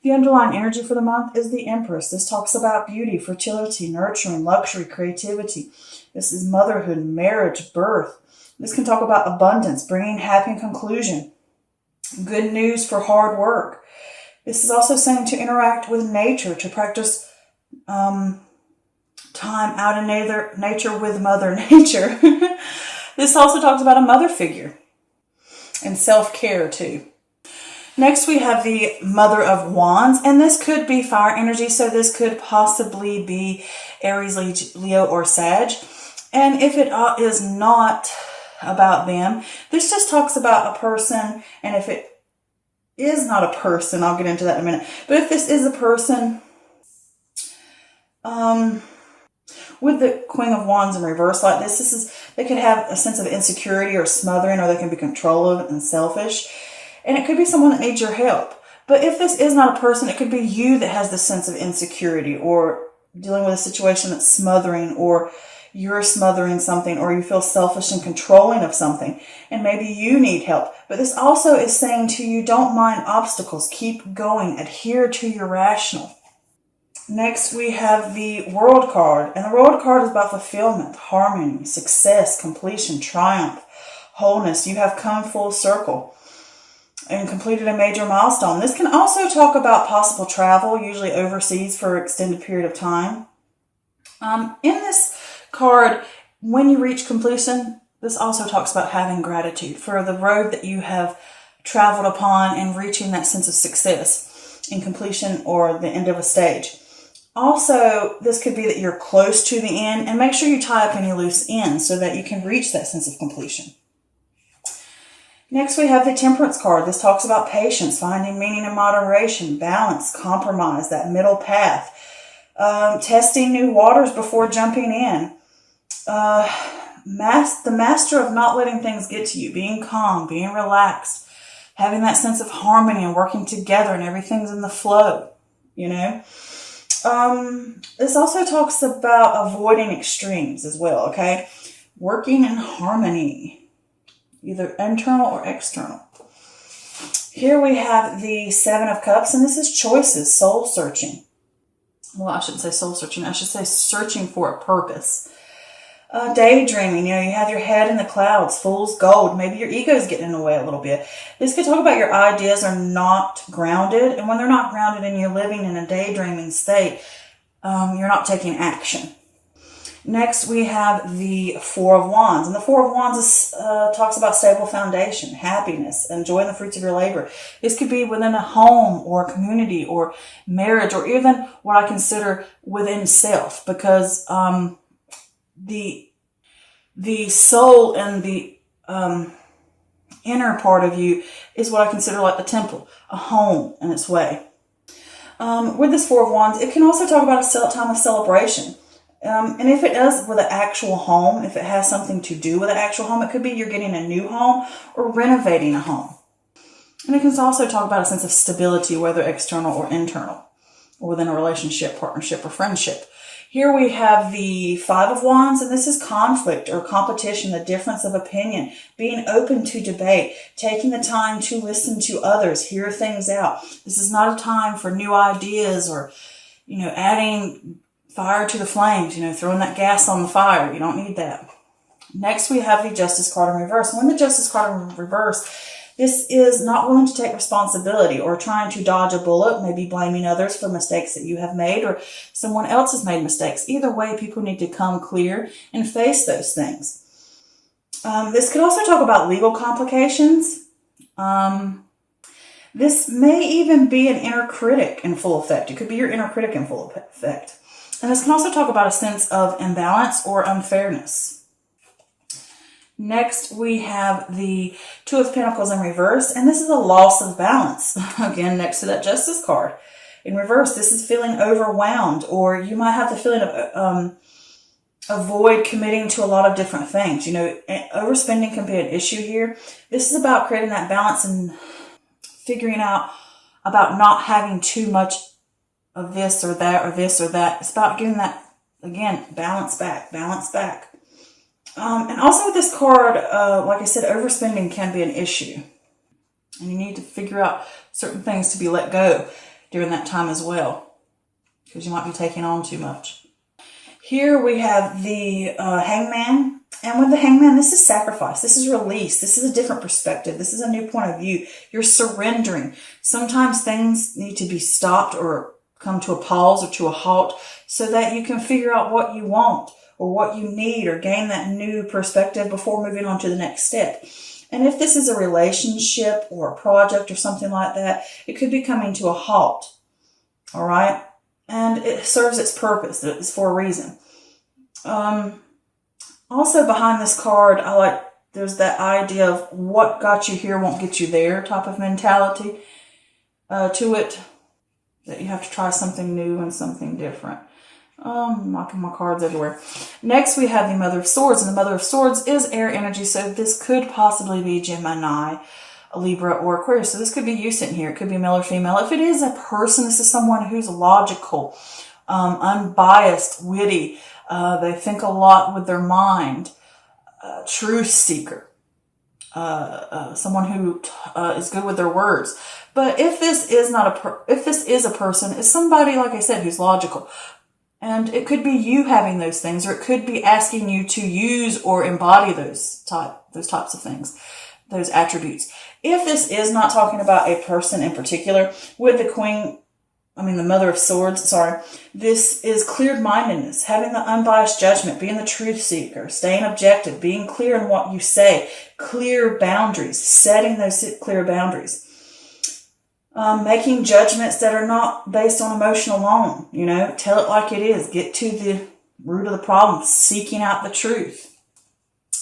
The underlying energy for the month is the Empress. This talks about beauty, fertility, nurturing, luxury, creativity. This is motherhood, marriage, birth. This can talk about abundance, bringing happy conclusion. Good news for hard work. This is also saying to interact with nature, to practice time out in nature with Mother Nature. This also talks about a mother figure and self-care too. Next, we have the Mother of Wands, and this could be fire energy, so this could possibly be Aries, Leo, or Sag. And if it is not about them, this just talks about a person, and if it is not a person, I'll get into that in a minute. But if this is a person, with the Queen of Wands in reverse like this, they could have a sense of insecurity or smothering, or they can be controlling and selfish. And it could be someone that needs your help. But if this is not a person, it could be you that has this sense of insecurity, or dealing with a situation that's smothering, or you're smothering something, or you feel selfish and controlling of something, and maybe you need help. But this also is saying to you, don't mind obstacles. Keep going. Adhere to your rational. Next, we have the World card. And the World card is about fulfillment, harmony, success, completion, triumph, wholeness. You have come full circle and completed a major milestone. This can also talk about possible travel, usually overseas for an extended period of time. In this card, when you reach completion, this also talks about having gratitude for the road that you have traveled upon and reaching that sense of success in completion or the end of a stage. Also, this could be that you're close to the end, and make sure you tie up any loose ends so that you can reach that sense of completion. Next, we have the Temperance card. This talks about patience, finding meaning in moderation, balance, compromise, that middle path, testing new waters before jumping in, the master of not letting things get to you, being calm, being relaxed, having that sense of harmony and working together and everything's in the flow, you know. This also talks about avoiding extremes as well, okay? Working in harmony, either internal or external. Here we have the Seven of Cups, and this is choices, soul searching. Well, I shouldn't say soul searching. I should say searching for a purpose. Daydreaming, you know, you have your head in the clouds, fool's gold. Maybe your ego is getting in the way a little bit. This could talk about your ideas are not grounded. And when they're not grounded and you're living in a daydreaming state, you're not taking action. Next, we have the Four of Wands. And the Four of Wands talks about stable foundation, happiness, enjoying the fruits of your labor. This could be within a home or a community or marriage, or even what I consider within self, because the soul and the inner part of you is what I consider like the temple, a home in its way. With this Four of Wands, it can also talk about a time of celebration. And if it does with an actual home, if it has something to do with an actual home, it could be you're getting a new home or renovating a home. And it can also talk about a sense of stability, whether external or internal, or within a relationship, partnership, or friendship. Here we have the Five of Wands, and this is conflict or competition, the difference of opinion, being open to debate, taking the time to listen to others, hear things out. This is not a time for new ideas or, you know, adding fire to the flames, you know, throwing that gas on the fire. You don't need that. Next, we have the Justice card in reverse. When the Justice card in reverse, this is not willing to take responsibility or trying to dodge a bullet, maybe blaming others for mistakes that you have made or someone else has made mistakes. Either way, people need to come clear and face those things. This could also talk about legal complications. This may even be an inner critic in full effect. It could be your inner critic in full effect. And this can also talk about a sense of imbalance or unfairness. Next, we have the Two of Pentacles in reverse, and this is a loss of balance. Again, next to that Justice card. In reverse, this is feeling overwhelmed, or you might have the feeling of avoid committing to a lot of different things. You know, overspending can be an issue here. This is about creating that balance and figuring out about not having too much of this or that or this or that. It's about getting that, again, balance back. And also with this card, like I said, overspending can be an issue. And you need to figure out certain things to be let go. during that time as well, because you might be taking on too much. Here we have the Hangman. And with the Hangman, this is sacrifice. This is release. This is a different perspective. This is a new point of view. You're surrendering. Sometimes things need to be stopped or come to a pause or to a halt so that you can figure out what you want or what you need or gain that new perspective before moving on to the next step. And if this is a relationship or a project or something like that, it could be coming to a halt. All right? And it serves its purpose. It's for a reason. Also behind this card, there's that idea of what got you here won't get you there type of mentality to it. That you have to try something new and something different. Knocking my cards everywhere. Next, we have the Mother of Swords. And the Mother of Swords is air energy. So this could possibly be Gemini, Libra, or Aquarius. So this could be you sitting here. It could be male or female. If it is a person, this is someone who's logical, unbiased, witty. They think a lot with their mind. Truth seeker. Someone who is good with their words. But if this is if this is a person, it's somebody, like I said, who's logical. And it could be you having those things, or it could be asking you to use or embody those types of things, those attributes. If this is not talking about a person in particular, with the Mother of Swords, this is cleared-mindedness, having the unbiased judgment, being the truth seeker, staying objective, being clear in what you say, clear boundaries, setting those clear boundaries. Making judgments that are not based on emotion alone. Tell it like it is. Get to the root of the problem. Seeking out the truth.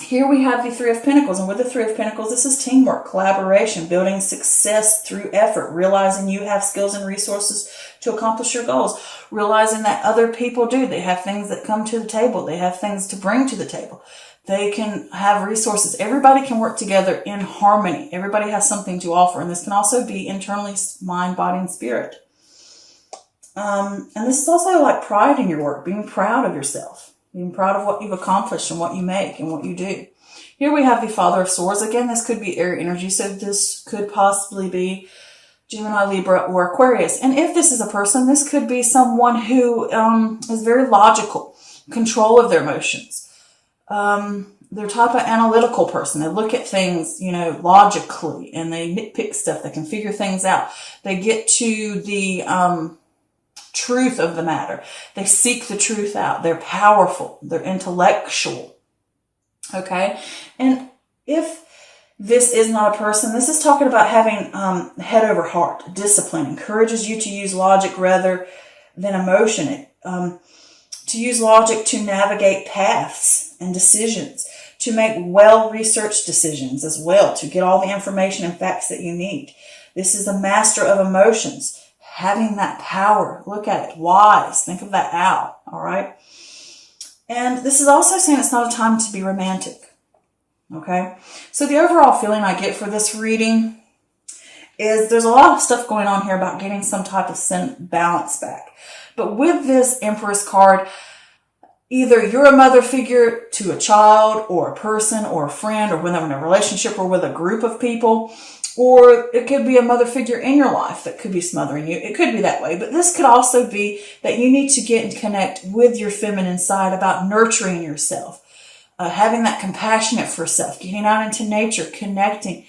Here we have the Three of Pentacles. And with the Three of Pentacles, this is teamwork, collaboration, building success through effort, realizing you have skills and resources to accomplish your goals, realizing that other people do. They have things that come to the table. They have things to bring to the table. They can have resources. Everybody can work together in harmony. Everybody has something to offer. And this can also be internally mind, body, and spirit. And this is also like pride in your work, being proud of yourself, being proud of what you've accomplished and what you make and what you do. Here we have the Father of Swords. Again, this could be air energy. So this could possibly be Gemini, Libra, or Aquarius. And if this is a person, this could be someone who is very logical, control of their emotions. They're type of analytical person. They look at things, logically, and they nitpick stuff. They can figure things out. They get to the truth of the matter. They seek the truth out. They're powerful. They're intellectual. Okay? And if this is not a person, this is talking about having head over heart, discipline, encourages you to use logic rather than emotion. To use logic to navigate paths and decisions, to make well-researched decisions as well, to get all the information and facts that you need. This is a master of emotions, having that power. Look at it, wise. Think of that owl, all right? And this is also saying it's not a time to be romantic, okay? So the overall feeling I get for this reading is there's a lot of stuff going on here about getting some type of balance back. But with this Empress card, either you're a mother figure to a child or a person or a friend, or when they're in a relationship or with a group of people, or it could be a mother figure in your life that could be smothering you. It could be that way. But this could also be that you need to get and connect with your feminine side about nurturing yourself, having that compassionate for self, getting out into nature, connecting,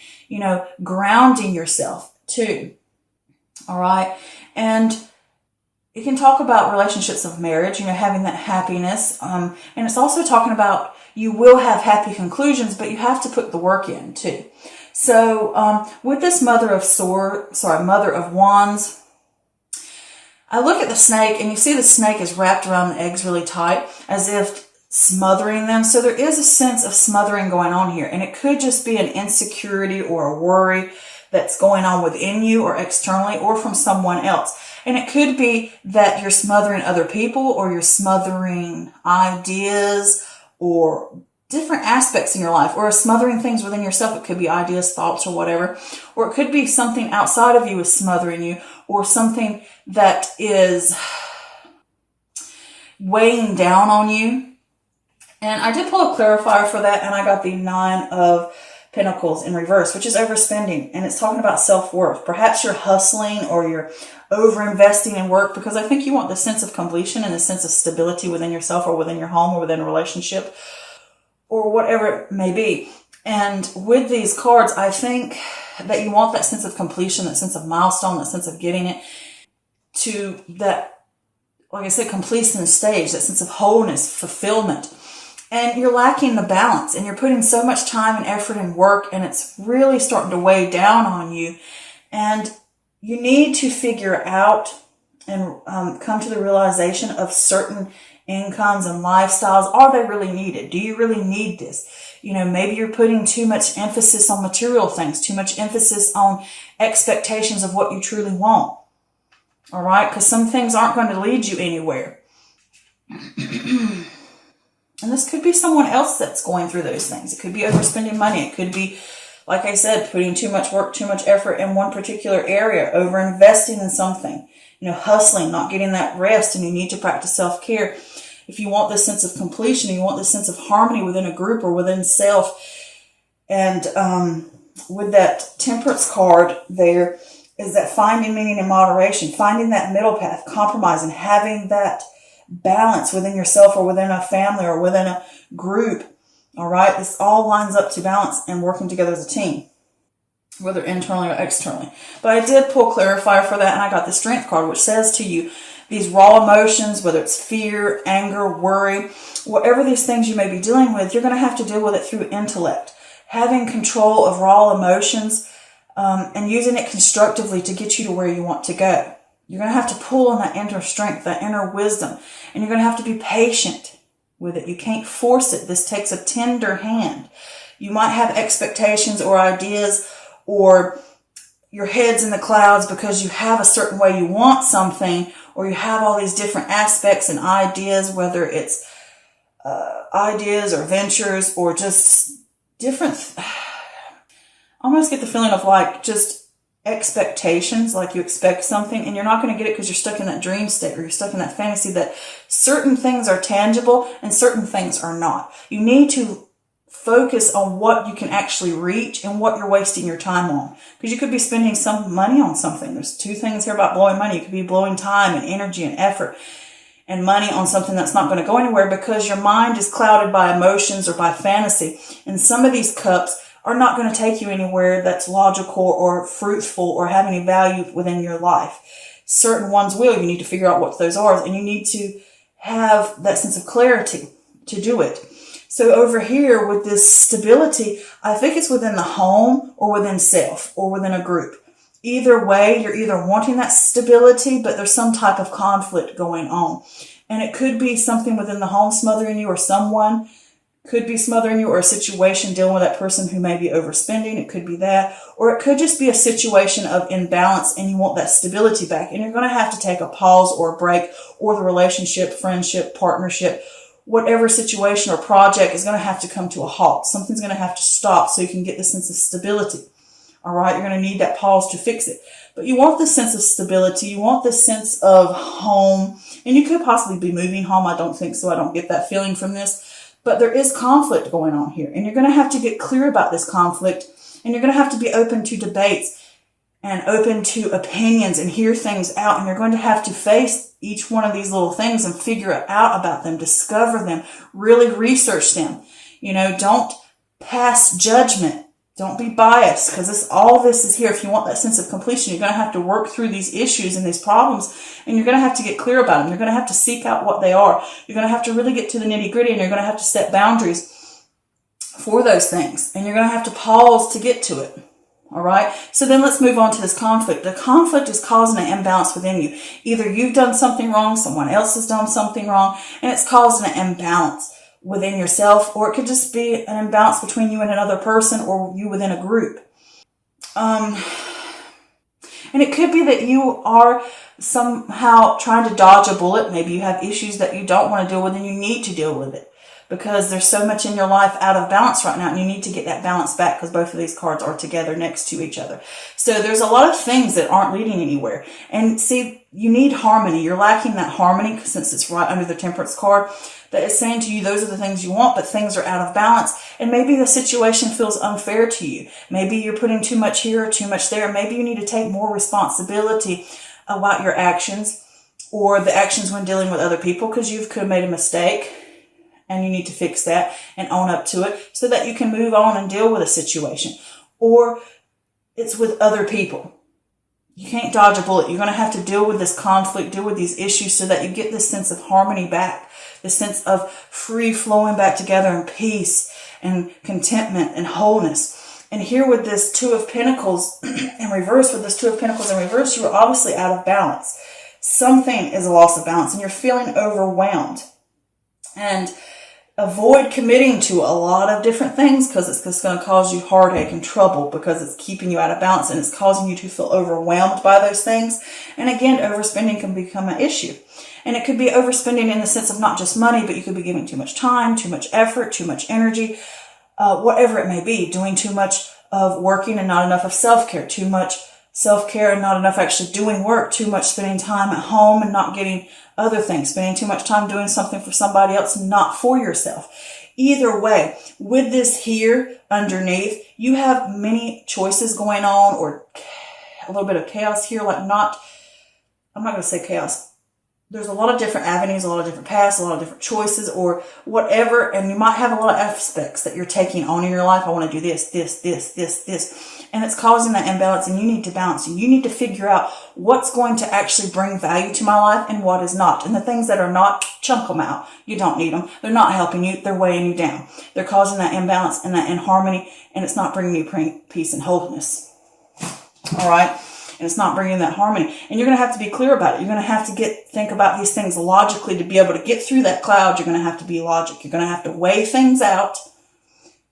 grounding yourself too. All right. And you can talk about relationships of marriage, having that happiness. And it's also talking about you will have happy conclusions, but you have to put the work in too. So with this Mother of Wands, I look at the snake and you see the snake is wrapped around the eggs really tight as if smothering them. So there is a sense of smothering going on here. And it could just be an insecurity or a worry that's going on within you or externally or from someone else. And it could be that you're smothering other people, or you're smothering ideas or different aspects in your life, or smothering things within yourself. It could be ideas, thoughts, or whatever. Or it could be something outside of you is smothering you, or something that is weighing down on you. And I did pull a clarifier for that, and I got the 9 of Pentacles in reverse, which is overspending, and it's talking about self-worth. Perhaps you're hustling or you're over-investing in work because I think you want the sense of completion and the sense of stability within yourself or within your home or within a relationship or whatever it may be. And with these cards, I think that you want that sense of completion, that sense of milestone, that sense of getting it to that, like I said, completion stage, that sense of wholeness, fulfillment. And you're lacking the balance, and you're putting so much time and effort and work, and it's really starting to weigh down on you. And you need to figure out and come to the realization of certain incomes and lifestyles. Are they really needed? Do you really need this? You know, maybe you're putting too much emphasis on material things, too much emphasis on expectations of what you truly want. All right? Because some things aren't going to lead you anywhere. And this could be someone else that's going through those things. It could be overspending money. It could be, like I said, putting too much work, too much effort in one particular area, over-investing in something, you know, hustling, not getting that rest, and you need to practice self-care. If you want this sense of completion, you want this sense of harmony within a group or within self. And with that Temperance card there is that finding meaning in moderation, finding that middle path, compromising, having that balance within yourself or within a family or within a group. All right. This all lines up to balance and working together as a team, whether internally or externally. But I did pull clarifier for that, and I got the Strength card, which says to you, these raw emotions, whether it's fear, anger, worry, whatever these things you may be dealing with, you're going to have to deal with it through intellect. Having control of raw emotions and using it constructively to get you to where you want to go. You're going to have to pull on that inner strength, that inner wisdom, and you're going to have to be patient with it. You can't force it. This takes a tender hand. You might have expectations or ideas, or your head's in the clouds because you have a certain way you want something, or you have all these different aspects and ideas, whether it's ideas or ventures or just different. I almost get the feeling of like just expectations, like you expect something and you're not going to get it because you're stuck in that dream state or you're stuck in that fantasy that certain things are tangible and certain things are not. You need to focus on what you can actually reach and what you're wasting your time on, because you could be spending some money on something. There's two things here about blowing money. You could be blowing time and energy and effort and money on something that's not going to go anywhere because your mind is clouded by emotions or by fantasy. And some of these cups are not going to take you anywhere that's logical or fruitful or have any value within your life. Certain ones will. You need to figure out what those are, and you need to have that sense of clarity to do it. So over here with this stability, I think it's within the home or within self or within a group. Either way, you're either wanting that stability, but there's some type of conflict going on. And it could be something within the home smothering you, or someone could be smothering you, or a situation dealing with that person who may be overspending. It could be that, or it could just be a situation of imbalance and you want that stability back. And you're going to have to take a pause or a break, or the relationship, friendship, partnership, whatever situation or project is going to have to come to a halt. Something's going to have to stop so you can get the sense of stability. All right. You're going to need that pause to fix it. But you want this sense of stability. You want this sense of home, and you could possibly be moving home. I don't think so. I don't get that feeling from this. But there is conflict going on here, and you're going to have to get clear about this conflict, and you're going to have to be open to debates and open to opinions and hear things out, and you're going to have to face each one of these little things and figure out about them, discover them, really research them. You know, don't pass judgment. Don't be biased, because all this is here. If you want that sense of completion, you're going to have to work through these issues and these problems, and you're going to have to get clear about them. You're going to have to seek out what they are. You're going to have to really get to the nitty gritty, and you're going to have to set boundaries for those things, and you're going to have to pause to get to it. All right. So then let's move on to this conflict. The conflict is causing an imbalance within you. Either you've done something wrong, someone else has done something wrong, and it's causing an imbalance within yourself, or it could just be an imbalance between you and another person, or you within a group. And it could be that you are somehow trying to dodge a bullet. Maybe you have issues that you don't want to deal with and you need to deal with it. because there's so much in your life out of balance right now, and you need to get that balance back because both of these cards are together next to each other. So there's a lot of things that aren't leading anywhere. And see, you need harmony. You're lacking that harmony since it's right under the Temperance card. That is saying to you, those are the things you want, but things are out of balance. And maybe the situation feels unfair to you. Maybe you're putting too much here or too much there. Maybe you need to take more responsibility about your actions or the actions when dealing with other people, because you could have made a mistake and you need to fix that and own up to it so that you can move on and deal with a situation. Or it's with other people. You can't dodge a bullet. You're going to have to deal with this conflict, deal with these issues so that you get this sense of harmony back, this sense of free flowing back together and peace and contentment and wholeness. And here with this Two of Pentacles in reverse, you are obviously out of balance. Something is a loss of balance and you're feeling overwhelmed. And avoid committing to a lot of different things because it's just going to cause you heartache and trouble because it's keeping you out of balance and it's causing you to feel overwhelmed by those things. And again, overspending can become an issue. And it could be overspending in the sense of not just money, but you could be giving too much time, too much effort, too much energy, whatever it may be, doing too much of working and not enough of self-care, too much self-care and not enough actually doing work, too much spending time at home and not getting other things, spending too much time doing something for somebody else, not for yourself. Either way, with this here underneath, you have many choices going on or a little bit of chaos here, I'm not going to say chaos. There's a lot of different avenues, a lot of different paths, a lot of different choices or whatever. And you might have a lot of aspects that you're taking on in your life. I want to do this. And it's causing that imbalance and you need to balance. You need to figure out what's going to actually bring value to my life and what is not. And the things that are not, chunk them out. You don't need them. They're not helping you. They're weighing you down. They're causing that imbalance and that inharmony, and it's not bringing you peace and wholeness. All right. And it's not bringing that harmony. And you're going to have to be clear about it. You're going to have to think about these things logically to be able to get through that cloud. You're going to have to be logic. You're going to have to weigh things out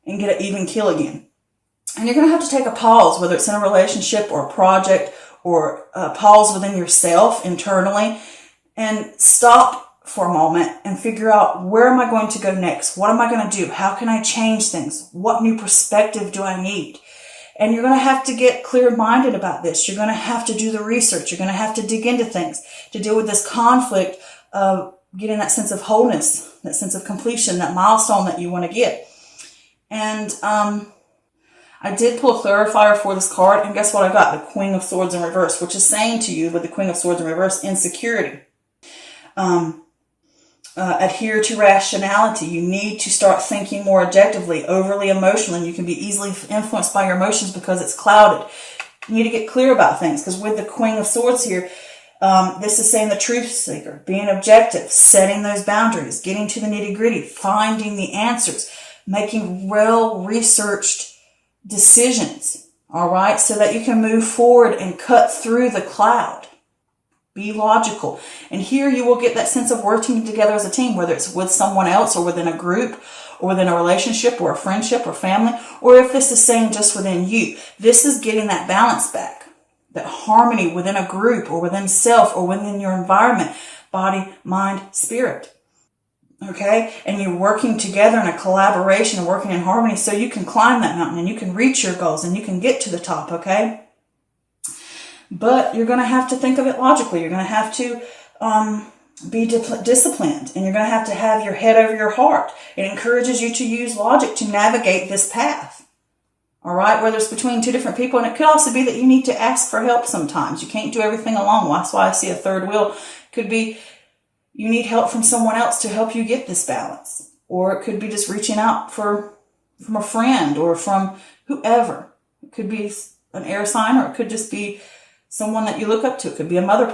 and get an even keel again. And you're going to have to take a pause, whether it's in a relationship or a project or a pause within yourself internally, and stop for a moment and figure out, where am I going to go next? What am I going to do? How can I change things? What new perspective do I need? And you're going to have to get clear-minded about this. You're going to have to do the research. You're going to have to dig into things to deal with this conflict of getting that sense of wholeness, that sense of completion, that milestone that you want to get. And I did pull a clarifier for this card, and guess what I got? The Queen of Swords in reverse, which is saying to you with the Queen of Swords in reverse, insecurity. Adhere to rationality. You need to start thinking more objectively, overly emotional, and you can be easily influenced by your emotions because it's clouded. You need to get clear about things, because with the Queen of Swords here, this is saying the truth seeker, being objective, setting those boundaries, getting to the nitty-gritty, finding the answers, making well-researched decisions, all right, so that you can move forward and cut through the cloud. Be logical. And here you will get that sense of working together as a team, whether it's with someone else or within a group or within a relationship or a friendship or family, or if this is saying just within you. This is getting that balance back, that harmony within a group or within self or within your environment, body, mind, spirit. Okay? And you're working together in a collaboration and working in harmony so you can climb that mountain and you can reach your goals and you can get to the top, okay? But you're going to have to think of it logically. You're going to have to be disciplined, and you're going to have your head over your heart. It encourages you to use logic to navigate this path. All right, whether it's between two different people, and it could also be that you need to ask for help sometimes. You can't do everything alone. That's why I see a third wheel. It could be you need help from someone else to help you get this balance, or it could be just reaching out from a friend or from whoever. It could be an air sign, or it could just be someone that you look up to. It could be a mother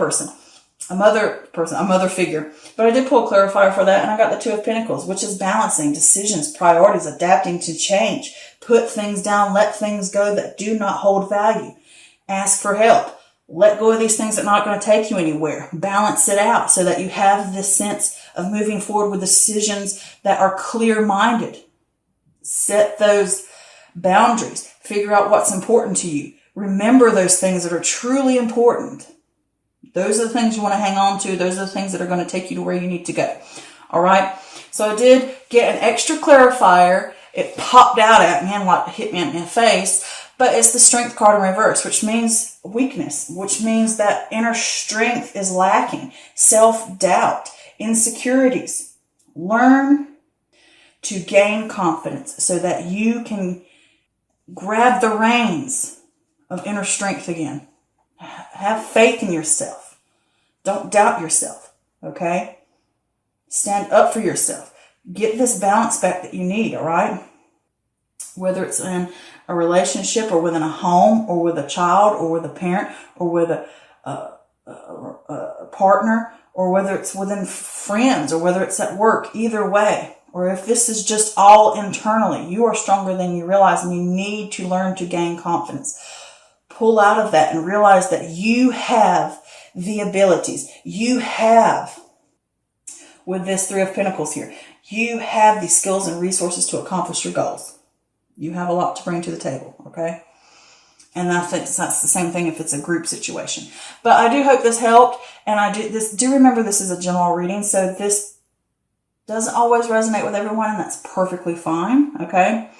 figure. But I did pull a clarifier for that, and I got the Two of Pentacles, which is balancing decisions, priorities, adapting to change. Put things down, let things go that do not hold value. Ask for help. Let go of these things that are not going to take you anywhere. Balance it out so that you have this sense of moving forward with decisions that are clear-minded. Set those boundaries. Figure out what's important to you. Remember those things that are truly important. Those are the things you want to hang on to. Those are the things that are going to take you to where you need to go. All right. So I did get an extra clarifier. It popped out at me and like hit me in the face. But it's the Strength card in reverse, which means weakness, which means that inner strength is lacking, self-doubt, insecurities. Learn to gain confidence so that you can grab the reins of inner strength again. Have faith in yourself. Don't doubt yourself, okay? Stand up for yourself. Get this balance back that you need, all right? Whether it's in a relationship or within a home or with a child or with a parent or with a partner or whether it's within friends or whether it's at work, either way. Or if this is just all internally, you are stronger than you realize and you need to learn to gain confidence. Pull out of that and realize that you have the abilities. You have, with this Three of Pentacles here, you have the skills and resources to accomplish your goals. You have a lot to bring to the table, okay? And I think that's the same thing if it's a group situation. But I do hope this helped. And I do remember this is a general reading, so this doesn't always resonate with everyone, and that's perfectly fine, okay?